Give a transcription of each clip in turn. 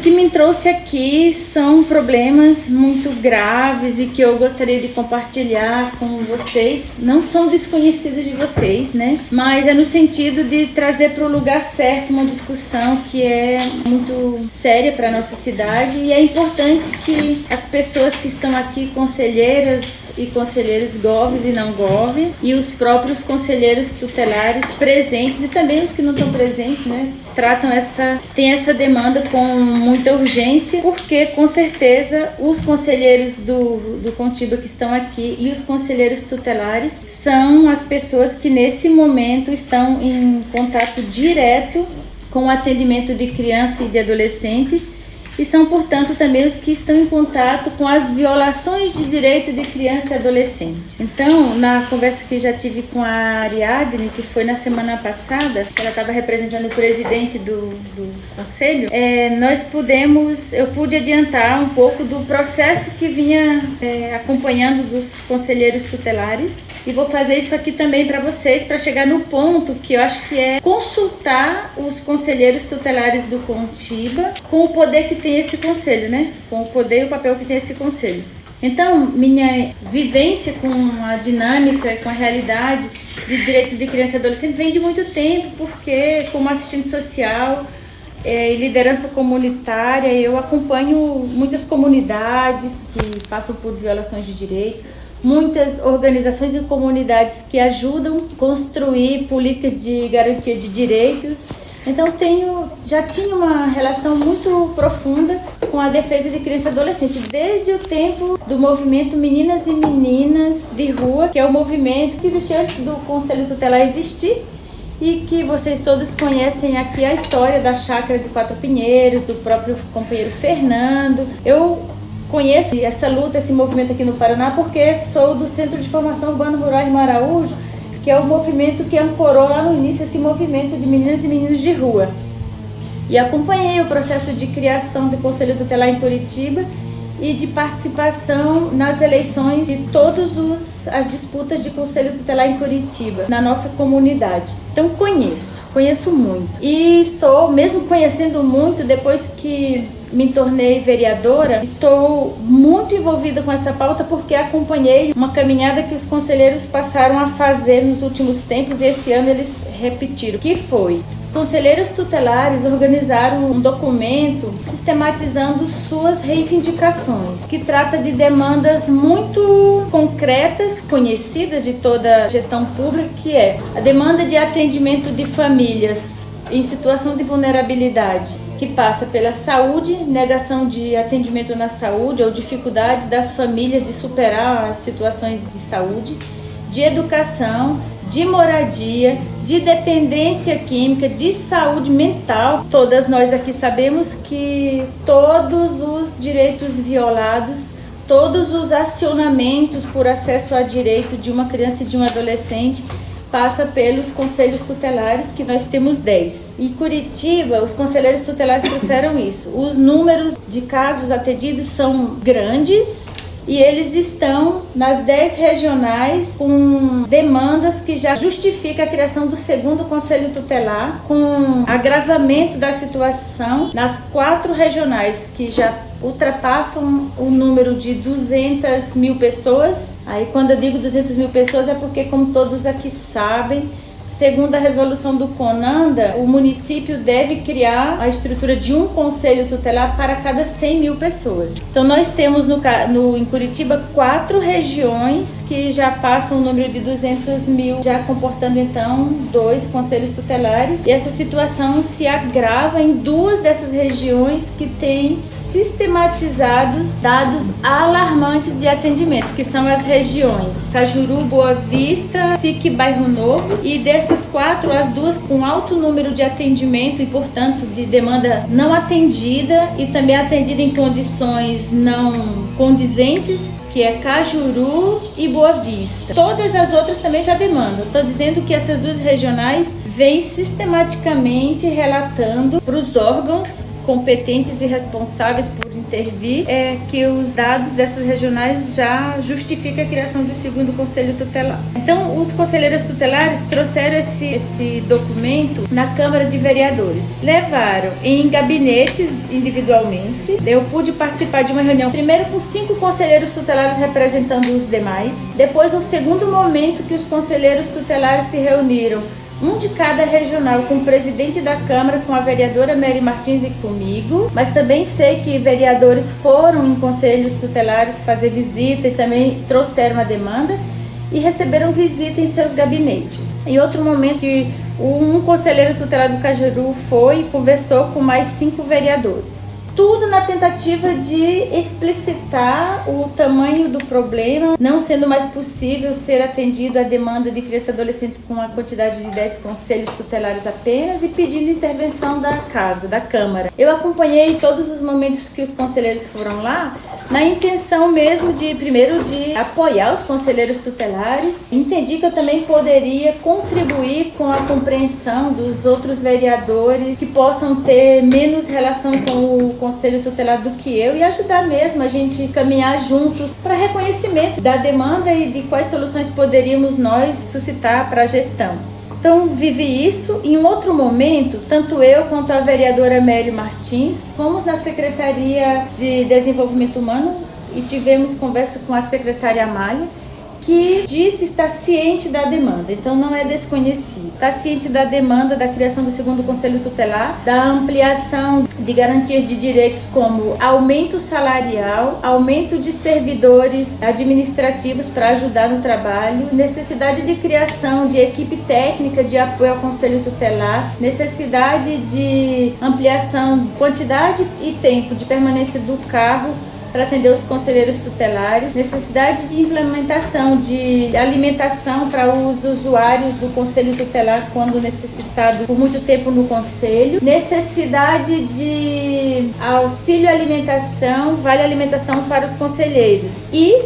O que me trouxe aqui são problemas muito graves e que eu gostaria de compartilhar com vocês. Não são desconhecidos de vocês, né? Mas é no sentido de trazer para o lugar certo uma discussão que é muito séria para a nossa cidade, e é importante que as pessoas que estão aqui, conselheiras e conselheiros GOVs e não GOV, e os próprios conselheiros tutelares presentes e também os que não estão presentes, né? Tem essa demanda com muita urgência, porque com certeza os conselheiros do Contiba que estão aqui e os conselheiros tutelares são as pessoas que nesse momento estão em contato direto com o atendimento de criança e de adolescente, e são, portanto, também os que estão em contato com as violações de direito de criança e adolescentes. Então, na conversa que já tive com a Ariadne, que foi na semana passada, ela estava representando o presidente do conselho, eu pude adiantar um pouco do processo que vinha acompanhando dos conselheiros tutelares, e vou fazer isso aqui também para vocês, para chegar no ponto que eu acho que é consultar os conselheiros tutelares do Contiba com o poder que tem esse conselho, né? Com o poder e o papel que tem esse conselho. Então, minha vivência com a dinâmica, com a realidade de direito de criança e adolescente vem de muito tempo, porque como assistente social e liderança comunitária, eu acompanho muitas comunidades que passam por violações de direito, muitas organizações e comunidades que ajudam a construir políticas de garantia de direitos. Então já tinha uma relação muito profunda com a defesa de criança e adolescente, desde o tempo do movimento Meninas e Meninas de Rua, que é o movimento que existia antes do Conselho Tutelar existir, e que vocês todos conhecem aqui a história da Chácara de Quatro Pinheiros, do próprio companheiro Fernando. Eu conheço essa luta, esse movimento aqui no Paraná, porque sou do Centro de Formação Urbano Rural Irmã Araújo, que é o movimento que ancorou lá no início esse movimento de meninas e meninos de rua. E acompanhei o processo de criação do Conselho Tutelar em Curitiba e de participação nas eleições de todas as disputas de Conselho Tutelar em Curitiba, na nossa comunidade. Então conheço muito. E estou, mesmo conhecendo muito, depois que me tornei vereadora, estou muito envolvida com essa pauta porque acompanhei uma caminhada que os conselheiros passaram a fazer nos últimos tempos, e esse ano eles repetiram, que foi: os conselheiros tutelares organizaram um documento sistematizando suas reivindicações, que trata de demandas muito concretas, conhecidas de toda a gestão pública, que é a demanda de atendimento de famílias em situação de vulnerabilidade, que passa pela saúde, negação de atendimento na saúde ou dificuldades das famílias de superar as situações de saúde, de educação, de moradia, de dependência química, de saúde mental. Todas nós aqui sabemos que todos os direitos violados, todos os acionamentos por acesso a direito de uma criança e de um adolescente passa pelos conselhos tutelares, que nós temos 10. Em Curitiba, os conselheiros tutelares trouxeram isso. Os números de casos atendidos são grandes e eles estão nas 10 regionais com demandas que já justificam a criação do segundo conselho tutelar, com agravamento da situação nas 4 regionais que já ultrapassam o número de 200 mil pessoas. Aí quando eu digo 200 mil pessoas é porque, como todos aqui sabem, segundo a resolução do CONANDA, o município deve criar a estrutura de um conselho tutelar para cada 100 mil pessoas. Então nós temos em Curitiba 4 regiões que já passam o número de 200 mil, já comportando então 2 conselhos tutelares. E essa situação se agrava em 2 dessas regiões que têm sistematizados dados alarmantes de atendimentos, que são as regiões Cajuru, Boa Vista, SIC Bairro Novo, e dessas 4, as 2 com alto número de atendimento e, portanto, de demanda não atendida e também atendida em condições não condizentes, que é Cajuru e Boa Vista. Todas as outras também já demandam. Estou dizendo que essas 2 regionais vem sistematicamente relatando para os órgãos competentes e responsáveis por intervir que os dados dessas regionais já justificam a criação do segundo conselho tutelar. Então, os conselheiros tutelares trouxeram esse documento na Câmara de Vereadores. Levaram em gabinetes individualmente. Eu pude participar de uma reunião, primeiro com 5 conselheiros tutelares representando os demais. Depois, um segundo momento que os conselheiros tutelares se reuniram, um de cada regional, com o presidente da Câmara, com a vereadora Mary Martins e comigo, mas também sei que vereadores foram em conselhos tutelares fazer visita e também trouxeram a demanda e receberam visita em seus gabinetes. Em outro momento, um conselheiro tutelar do Cajuru foi e conversou com mais 5 vereadores. Tudo na tentativa de explicitar o tamanho do problema, não sendo mais possível ser atendido a demanda de criança e adolescente com uma quantidade de 10 conselhos tutelares apenas e pedindo intervenção da casa, da Câmara. Eu acompanhei todos os momentos que os conselheiros foram lá, na intenção mesmo primeiro de apoiar os conselheiros tutelares. Entendi que eu também poderia contribuir com a compreensão dos outros vereadores que possam ter menos relação com o conselho tutelar do que eu e ajudar mesmo a gente caminhar juntos para reconhecimento da demanda e de quais soluções poderíamos nós suscitar para a gestão. Então, vivi isso. Em um outro momento, tanto eu quanto a vereadora Mary Martins fomos na Secretaria de Desenvolvimento Humano e tivemos conversa com a secretária Amália, que disse estar ciente da demanda, então não é desconhecido. Está ciente da demanda da criação do segundo conselho tutelar, da ampliação de garantias de direitos como aumento salarial, aumento de servidores administrativos para ajudar no trabalho, necessidade de criação de equipe técnica de apoio ao conselho tutelar, necessidade de ampliação, quantidade e tempo de permanência do cargo para atender os conselheiros tutelares, necessidade de implementação de alimentação para os usuários do conselho tutelar quando necessitado por muito tempo no conselho, necessidade de auxílio alimentação, vale alimentação para os conselheiros e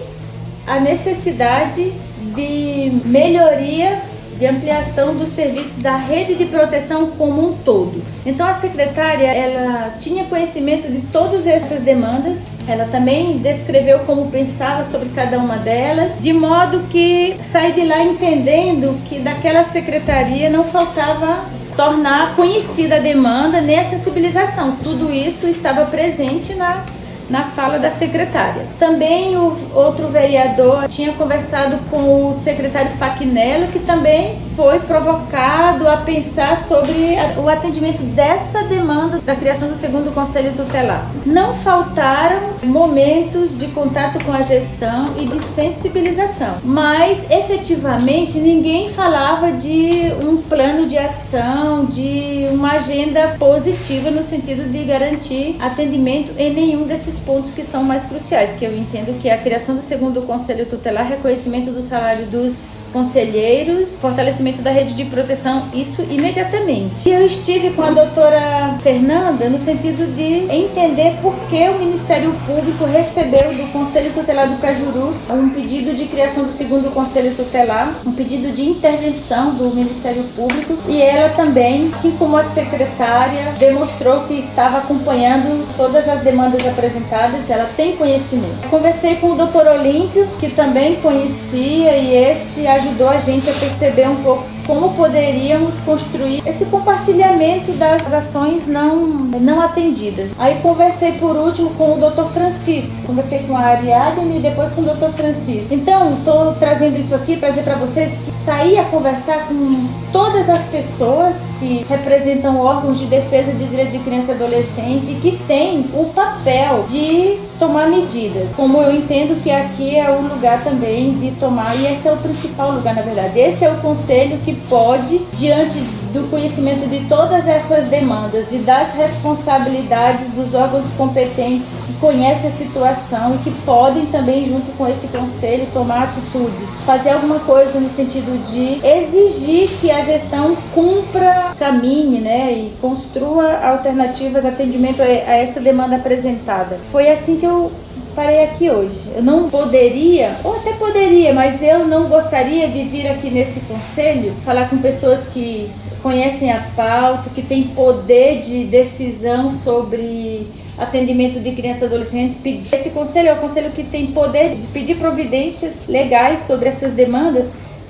a necessidade de melhoria de ampliação dos serviços da rede de proteção como um todo. Então a secretária, ela tinha conhecimento de todas essas demandas. Ela também descreveu como pensava sobre cada uma delas, de modo que saí de lá entendendo que daquela secretaria não faltava tornar conhecida a demanda nem a sensibilização. Tudo isso estava presente na fala da secretária. Também o outro vereador tinha conversado com o secretário Faquinello, que também foi provocado a pensar sobre o atendimento dessa demanda da criação do segundo conselho tutelar. Não faltaram momentos de contato com a gestão e de sensibilização, mas efetivamente ninguém falava de um plano de ação, de uma agenda positiva no sentido de garantir atendimento em nenhum desses pontos que são mais cruciais, que eu entendo que é a criação do segundo conselho tutelar, reconhecimento do salário dos conselheiros, fortalecimento da rede de proteção, isso imediatamente. E eu estive com a doutora Fernanda no sentido de entender por que o Ministério Público recebeu do Conselho Tutelar do Cajuru um pedido de criação do segundo Conselho Tutelar, um pedido de intervenção do Ministério Público, e ela também, assim como a secretária, demonstrou que estava acompanhando todas as demandas apresentadas, ela tem conhecimento. Conversei com o Dr. Olímpio, que também conhecia, e esse ajudou a gente a perceber um pouco como poderíamos construir esse compartilhamento das ações não atendidas. Aí conversei por último com o Dr. Francisco, conversei com a Ariadne e depois com o Dr. Francisco. Então, estou trazendo isso aqui para dizer para vocês que saí a conversar com todas as pessoas que representam órgãos de defesa de direito de criança e adolescente e que têm o papel de tomar medidas. Como eu entendo que aqui é o lugar também de tomar, e esse é o principal lugar, na verdade. Esse é o conselho que pode, diante do conhecimento de todas essas demandas e das responsabilidades dos órgãos competentes que conhecem a situação e que podem também, junto com esse conselho, tomar atitudes, fazer alguma coisa no sentido de exigir que a gestão cumpra, caminhe, né, e construa alternativas de atendimento a essa demanda apresentada. Foi assim que eu parei aqui hoje. Eu não poderia, ou até poderia, mas eu não gostaria de vir aqui nesse conselho falar com pessoas que conhecem a pauta, que têm poder de decisão sobre atendimento de criança e adolescente. Esse conselho é o conselho que tem poder de pedir providências legais sobre essas demandas,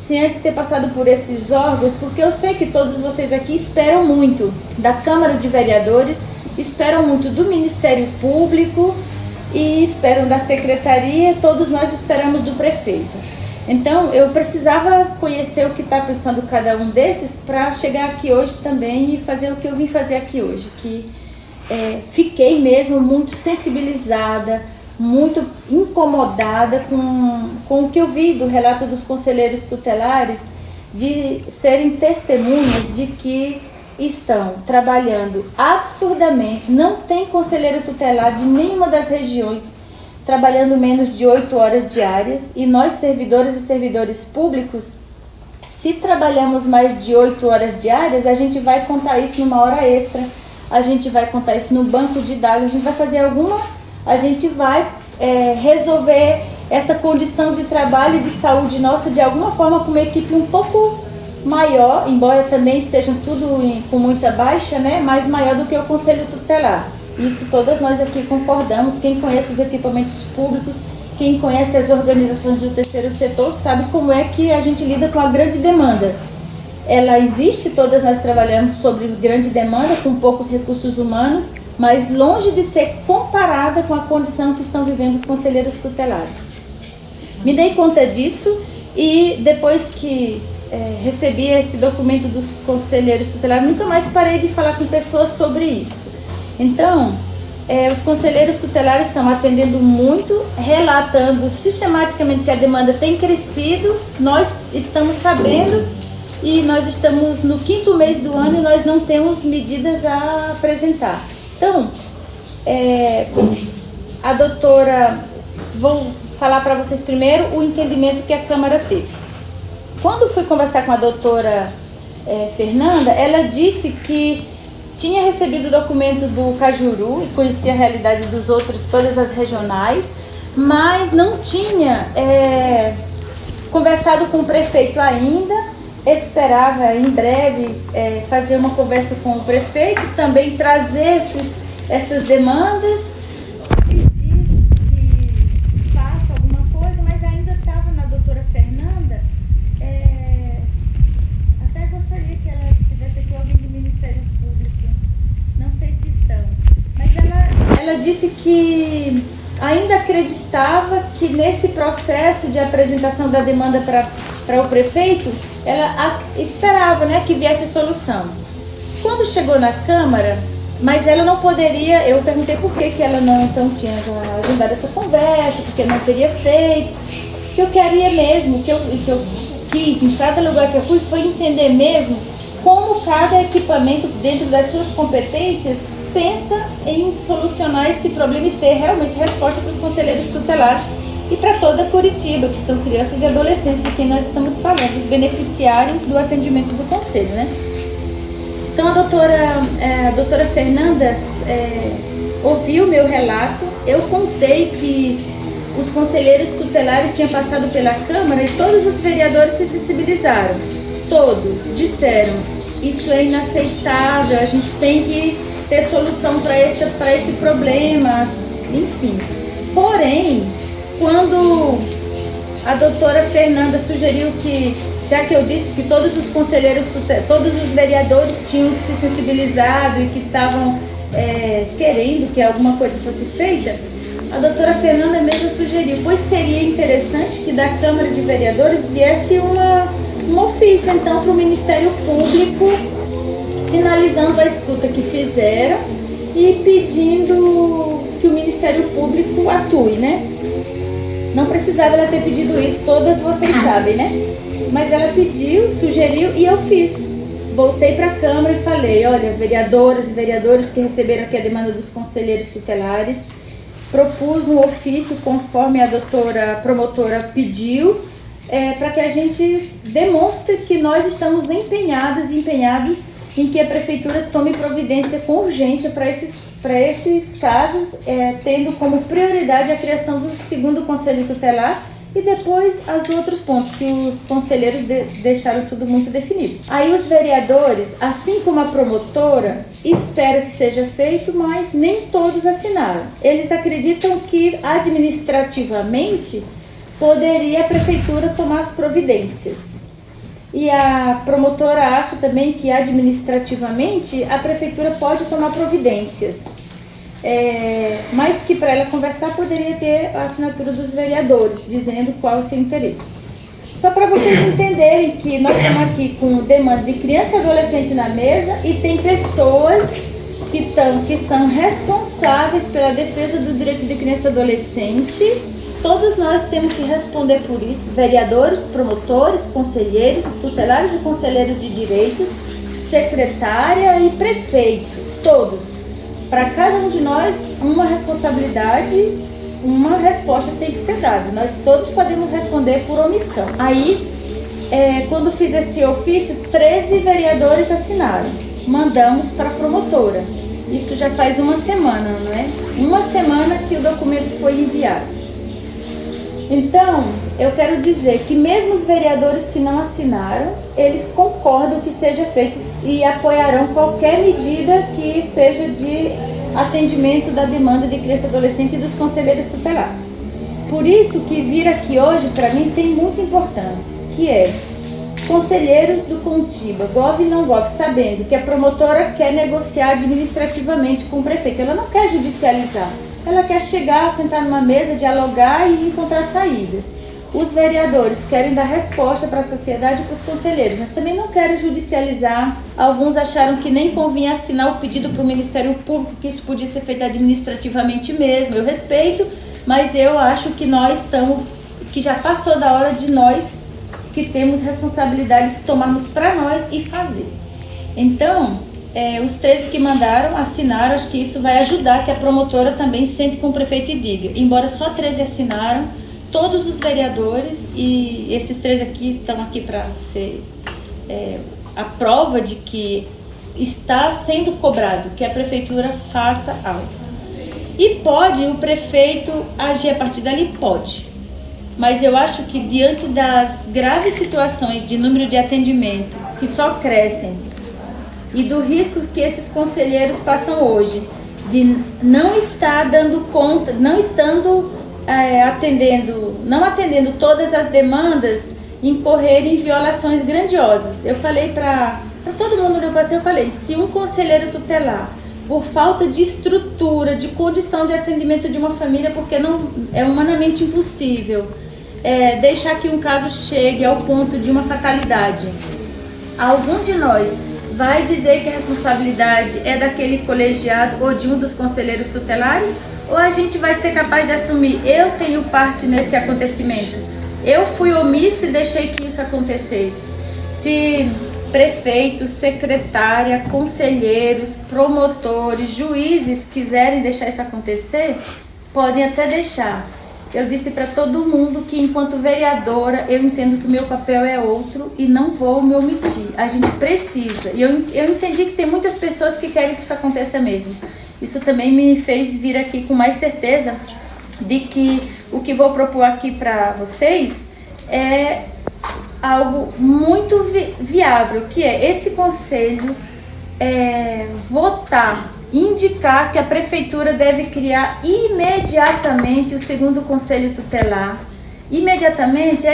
sem antes ter passado por esses órgãos, porque eu sei que todos vocês aqui esperam muito da Câmara de Vereadores, esperam muito do Ministério Público e esperam da Secretaria, todos nós esperamos do prefeito. Então eu precisava conhecer o que está pensando cada um desses para chegar aqui hoje também e fazer o que eu vim fazer aqui hoje, que fiquei mesmo muito sensibilizada, muito incomodada com o que eu vi do relato dos conselheiros tutelares, de serem testemunhas de que estão trabalhando absurdamente. Não tem conselheiro tutelar de nenhuma das regiões trabalhando menos de 8 horas diárias, e nós, servidores e servidores públicos, se trabalhamos mais de 8 horas diárias, a gente vai contar isso numa hora extra, a gente vai contar isso no banco de dados, a gente vai fazer a gente vai resolver essa condição de trabalho e de saúde nossa de alguma forma com uma equipe um pouco maior, embora também estejam tudo com muita baixa, né, mas maior do que o Conselho Tutelar. Isso todas nós aqui concordamos. Quem conhece os equipamentos públicos, quem conhece as organizações do terceiro setor, sabe como é que a gente lida com a grande demanda. Ela existe, todas nós trabalhamos sobre grande demanda, com poucos recursos humanos, mas longe de ser comparada com a condição que estão vivendo os conselheiros tutelares. Me dei conta disso e depois que recebi esse documento dos conselheiros tutelares, nunca mais parei de falar com pessoas sobre isso. Então, os conselheiros tutelares estão atendendo muito, relatando sistematicamente que a demanda tem crescido, nós estamos sabendo e nós estamos no 5º mês do ano e nós não temos medidas a apresentar. Então, a doutora, vou falar para vocês primeiro o entendimento que a Câmara teve. Quando fui conversar com a doutora Fernanda, ela disse que tinha recebido o documento do Cajuru e conhecia a realidade dos outros, todas as regionais, mas não tinha conversado com o prefeito ainda. Esperava em breve fazer uma conversa com o prefeito, também trazer essas demandas, pedir que faça alguma coisa, mas ainda estava na doutora Fernanda. Até gostaria que ela tivesse aqui alguém do Ministério Público, não sei se estão, mas ela disse que ainda acreditava que nesse processo de apresentação da demanda para o prefeito, ela esperava, né, que viesse solução. Quando chegou na Câmara, mas ela não poderia, eu perguntei por que ela não então tinha agendado essa conversa, porque não teria feito. O que eu queria mesmo, o que eu quis em cada lugar que eu fui, foi entender mesmo como cada equipamento, dentro das suas competências, pensa em solucionar esse problema e ter realmente resposta para os conselheiros tutelares e para toda Curitiba, que são crianças e adolescentes de quem nós estamos falando, os beneficiários do atendimento do conselho, né? Então a doutora Fernanda ouviu o meu relato, eu contei que os conselheiros tutelares tinham passado pela Câmara e todos os vereadores se sensibilizaram. Todos disseram, isso é inaceitável, a gente tem que ter solução para esse problema, enfim. Porém, quando a doutora Fernanda sugeriu que, já que eu disse que todos os conselheiros, todos os vereadores tinham se sensibilizado e que estavam querendo que alguma coisa fosse feita, a doutora Fernanda mesmo sugeriu, pois seria interessante que da Câmara de Vereadores viesse um ofício então para o Ministério Público, sinalizando a escuta que fizeram e pedindo que o Ministério Público atue, né? Não precisava ela ter pedido isso, todas vocês sabem, né? Mas ela pediu, sugeriu e eu fiz. Voltei para a Câmara e falei, olha, vereadoras e vereadores que receberam aqui a demanda dos conselheiros tutelares, propus um ofício conforme a doutora promotora pediu, para que a gente demonstre que nós estamos empenhadas e empenhados em que a Prefeitura tome providência com urgência para esses casos, tendo como prioridade a criação do 2º Conselho Tutelar e depois os outros pontos que os conselheiros deixaram tudo muito definido. Aí os vereadores, assim como a promotora, esperam que seja feito, mas nem todos assinaram. Eles acreditam que administrativamente poderia a prefeitura tomar as providências. E a promotora acha também que administrativamente a prefeitura pode tomar providências. Mas que para ela conversar poderia ter a assinatura dos vereadores, dizendo qual é o seu interesse. Só para vocês entenderem que nós estamos aqui com demanda de criança e adolescente na mesa e tem pessoas que são responsáveis pela defesa do direito de criança e adolescente. Todos nós temos que responder por isso, vereadores, promotores, conselheiros, tutelares e conselheiros de direitos, secretária e prefeito, todos. Para cada um de nós, uma responsabilidade, uma resposta tem que ser dada. Nós todos podemos responder por omissão. Aí, quando fiz esse ofício, 13 vereadores assinaram. Mandamos para a promotora. Isso já faz uma semana, não é? Uma semana que o documento foi enviado. Então, eu quero dizer que mesmo os vereadores que não assinaram, eles concordam que seja feito e apoiarão qualquer medida que seja de atendimento da demanda de criança e adolescente e dos conselheiros tutelares. Por isso que vir aqui hoje, para mim, tem muita importância, que é conselheiros do Contiba, gov e não gov, sabendo que a promotora quer negociar administrativamente com o prefeito, ela não quer judicializar. Ela quer chegar, sentar numa mesa, dialogar e encontrar saídas. Os vereadores querem dar resposta para a sociedade e para os conselheiros, mas também não querem judicializar. Alguns acharam que nem convinha assinar o pedido para o Ministério Público, que isso podia ser feito administrativamente mesmo. Eu respeito, mas eu acho que que já passou da hora de nós, que temos responsabilidades, tomarmos para nós e fazer. Então, os 13 que mandaram, assinaram, acho que isso vai ajudar que a promotora também sente com o prefeito e diga. Embora só 13 assinaram, todos os vereadores, e esses 13 aqui estão aqui para ser a prova de que está sendo cobrado, que a prefeitura faça algo. E pode o prefeito agir a partir dali? Pode. Mas eu acho que diante das graves situações de número de atendimento que só crescem, e do risco que esses conselheiros passam hoje, de não estar dando conta, não atendendo todas as demandas, incorrerem em violações grandiosas. Eu falei para todo mundo que eu passei, eu falei, se um conselheiro tutelar, por falta de estrutura, de condição de atendimento de uma família, porque não é humanamente impossível deixar que um caso chegue ao ponto de uma fatalidade, algum de nós vai dizer que a responsabilidade é daquele colegiado ou de um dos conselheiros tutelares, ou a gente vai ser capaz de assumir, eu tenho parte nesse acontecimento, eu fui omissa e deixei que isso acontecesse. Se prefeitos, secretária, conselheiros, promotores, juízes quiserem deixar isso acontecer, podem até deixar. Eu disse para todo mundo que, enquanto vereadora, eu entendo que o meu papel é outro e não vou me omitir. A gente precisa. E eu entendi que tem muitas pessoas que querem que isso aconteça mesmo. Isso também me fez vir aqui com mais certeza de que o que vou propor aqui para vocês é algo muito viável, que é esse conselho votar, indicar que a prefeitura deve criar imediatamente o segundo conselho tutelar. Imediatamente.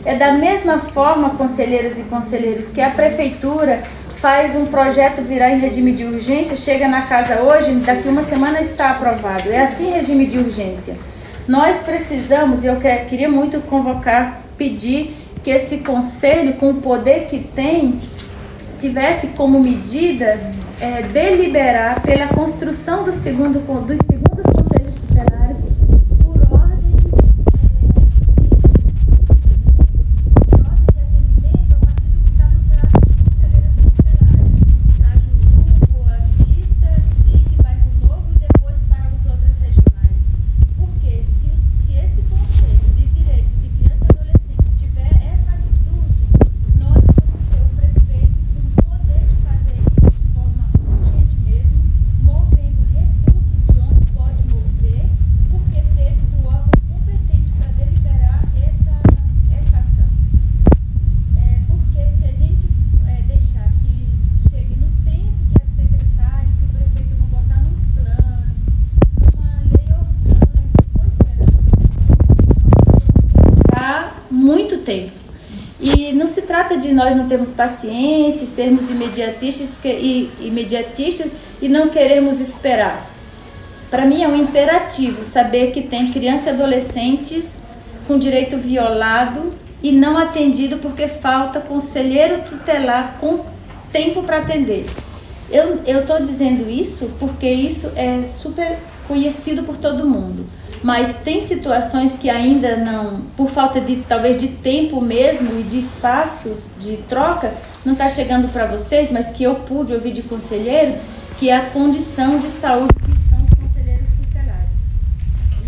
É da mesma forma, conselheiras e conselheiros, que a prefeitura faz um projeto virar em regime de urgência, chega na casa hoje, daqui uma semana está aprovado. É assim regime de urgência. Nós precisamos, e eu queria muito pedir que esse conselho, com o poder que tem, tivesse como medida deliberar pela construção dos segundos conselhos tutelares por ordem de atendimento a partir do que está nos relatos dos conselheiros tutelares. Cajuru, Boa Vista, SIC, Bairro Novo e depois para as outras regionais. Porque se esse conselho de direito de criança e adolescente tiver essa atitude, nós vamos ter o prefeito com o poder de fazer isso de forma urgente mesmo, movendo recursos de onde tempo. E não se trata de nós não termos paciência, sermos imediatistas e não queremos esperar. Para mim é um imperativo saber que tem crianças e adolescentes com direito violado e não atendido porque falta conselheiro tutelar com tempo para atender. Eu estou dizendo isso porque isso é super conhecido por todo mundo. Mas tem situações que ainda não, por falta de talvez de tempo mesmo e de espaços de troca, não está chegando para vocês, mas que eu pude ouvir de conselheiro, que é a condição de saúde que são os conselheiros tutelares.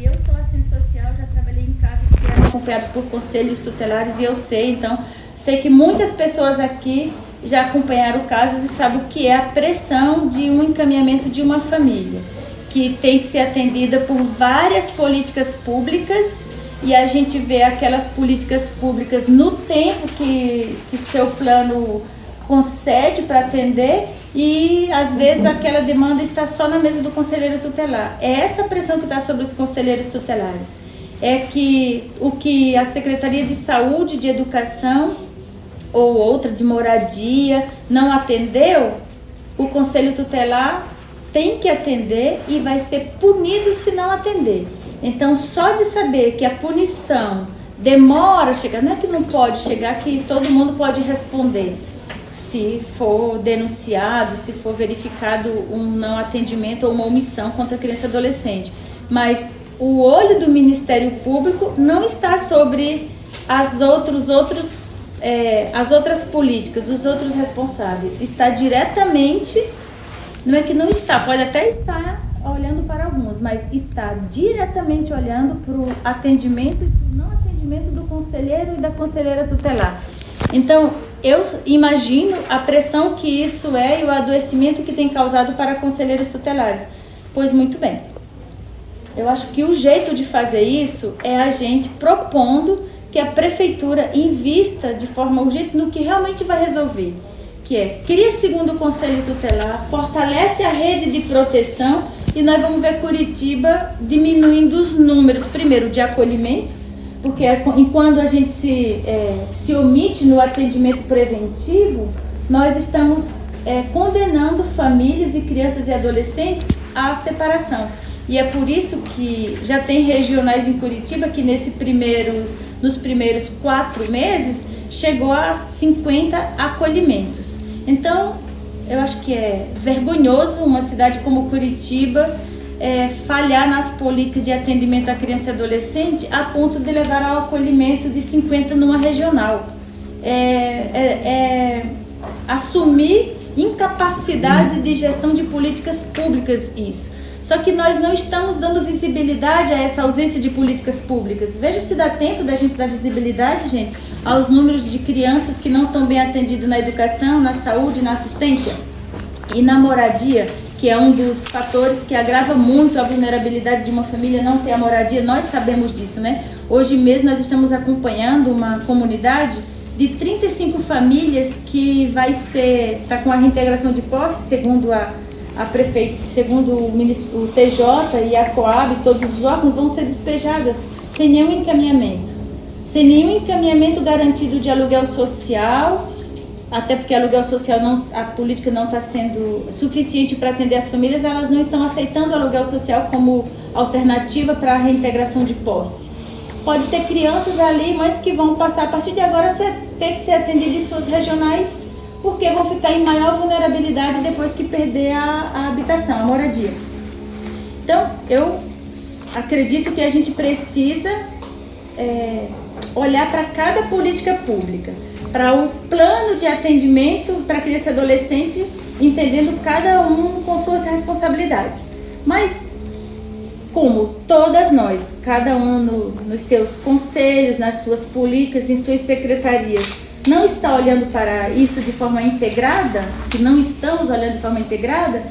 E eu sou assistente social, já trabalhei em casos que eram acompanhados por conselhos tutelares e eu sei, então, sei que muitas pessoas aqui já acompanharam casos e sabem o que é a pressão de um encaminhamento de uma família, que tem que ser atendida por várias políticas públicas e a gente vê aquelas políticas públicas no tempo que seu plano concede para atender e às vezes aquela demanda está só na mesa do conselheiro tutelar. É essa pressão que está sobre os conselheiros tutelares. É que o que a Secretaria de Saúde, de Educação ou outra de moradia não atendeu, o conselho tutelar tem que atender e vai ser punido se não atender. Então, só de saber que a punição demora a chegar, não é que não pode chegar, que todo mundo pode responder. Se for denunciado, se for verificado um não atendimento ou uma omissão contra criança e adolescente. Mas o olho do Ministério Público não está sobre as outras políticas, os outros responsáveis. Está diretamente. Não é que não está, pode até estar olhando para alguns, mas está diretamente olhando para o atendimento e para o não atendimento do conselheiro e da conselheira tutelar. Então, eu imagino a pressão que isso é e o adoecimento que tem causado para conselheiros tutelares. Pois muito bem. Eu acho que o jeito de fazer isso é a gente propondo que a prefeitura invista de forma urgente no que realmente vai resolver. Que é, cria segundo o Conselho Tutelar, fortalece a rede de proteção e nós vamos ver Curitiba diminuindo os números, primeiro, de acolhimento, porque enquanto a gente se omite no atendimento preventivo, nós estamos condenando famílias e crianças e adolescentes à separação. E é por isso que já tem regionais em Curitiba que nos primeiros 4 meses chegou a 50 acolhimentos. Então, eu acho que é vergonhoso uma cidade como Curitiba falhar nas políticas de atendimento à criança e adolescente a ponto de levar ao acolhimento de 50 numa regional. Assumir incapacidade de gestão de políticas públicas isso. Só que nós não estamos dando visibilidade a essa ausência de políticas públicas. Veja se dá tempo da gente dar visibilidade, gente, aos números de crianças que não estão bem atendidas na educação, na saúde, na assistência e na moradia, que é um dos fatores que agrava muito a vulnerabilidade de uma família não ter a moradia. Nós sabemos disso, né? Hoje mesmo nós estamos acompanhando uma comunidade de 35 famílias que está com a reintegração de posse, segundo a prefeita, segundo o TJ e a Coab, todos os órgãos vão ser despejadas sem nenhum encaminhamento. Sem nenhum encaminhamento garantido de aluguel social, até porque aluguel social a política não está sendo suficiente para atender as famílias, elas não estão aceitando o aluguel social como alternativa para a reintegração de posse. Pode ter crianças ali, mas que vão passar a partir de agora ter que ser atendidas em suas regionais, porque vão ficar em maior vulnerabilidade depois que perder a habitação, a moradia. Então, eu acredito que a gente precisa olhar para cada política pública, para o plano de atendimento para criança e adolescente, entendendo cada um com suas responsabilidades. Mas, como todas nós, cada um nos seus conselhos, nas suas políticas, em suas secretarias, não está olhando para isso de forma integrada, que não estamos olhando de forma integrada,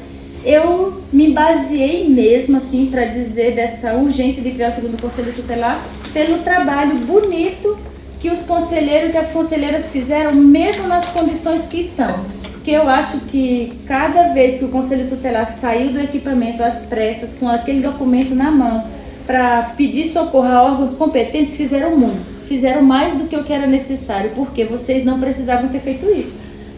eu me baseei mesmo assim para dizer dessa urgência de criar o segundo Conselho Tutelar pelo trabalho bonito que os conselheiros e as conselheiras fizeram, mesmo nas condições que estão. Porque eu acho que cada vez que o Conselho Tutelar saiu do equipamento às pressas, com aquele documento na mão, para pedir socorro a órgãos competentes, fizeram muito. fizeram mais do que o que era necessário, porque vocês não precisavam ter feito isso.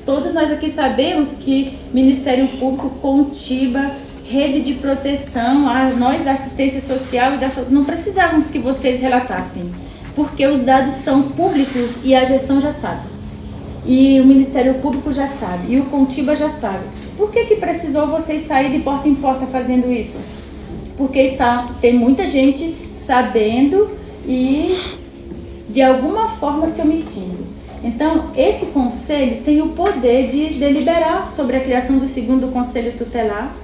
Todos nós aqui sabemos que Ministério Público, Contiba, Rede de Proteção, nós da assistência social e da saúde, não precisávamos que vocês relatassem, porque os dados são públicos e a gestão já sabe. E o Ministério Público já sabe, e o Contiba já sabe. Por que precisou vocês sair de porta em porta fazendo isso? Porque tem muita gente sabendo e de alguma forma se omitindo. Então, esse conselho tem o poder de deliberar sobre a criação do segundo conselho tutelar,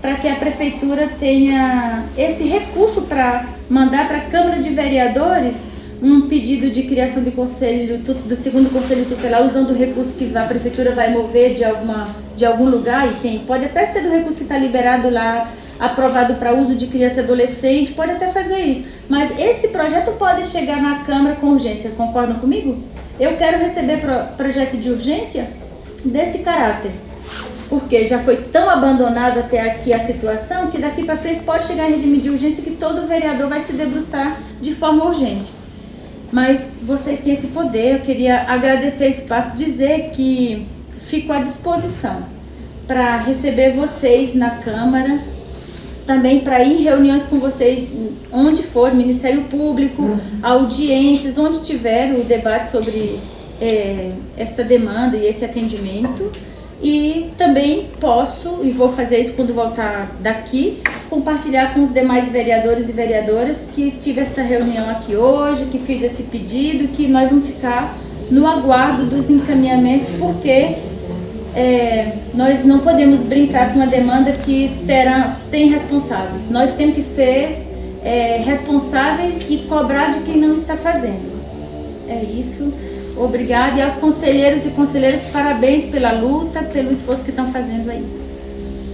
para que a prefeitura tenha esse recurso para mandar para a Câmara de Vereadores um pedido de criação de conselho, do segundo conselho tutelar, usando o recurso que a prefeitura vai mover de algum lugar, e pode até ser do recurso que está liberado lá, aprovado para uso de criança e adolescente, pode até fazer isso. Mas esse projeto pode chegar na Câmara com urgência, concordam comigo? Eu quero receber projeto de urgência desse caráter, porque já foi tão abandonado até aqui a situação, que daqui para frente pode chegar em regime de urgência que todo vereador vai se debruçar de forma urgente. Mas vocês têm esse poder, eu queria agradecer esse espaço, dizer que fico à disposição para receber vocês na Câmara, também para ir em reuniões com vocês, onde for, Ministério Público, audiências, onde tiver o debate sobre essa demanda e esse atendimento. E também posso, e vou fazer isso quando voltar daqui, compartilhar com os demais vereadores e vereadoras que tive essa reunião aqui hoje, que fiz esse pedido, que nós vamos ficar no aguardo dos encaminhamentos, porque nós não podemos brincar com uma demanda que tem responsáveis. Nós temos que ser responsáveis e cobrar de quem não está fazendo. É isso. Obrigada. E aos conselheiros e conselheiras, parabéns pela luta, pelo esforço que estão fazendo aí.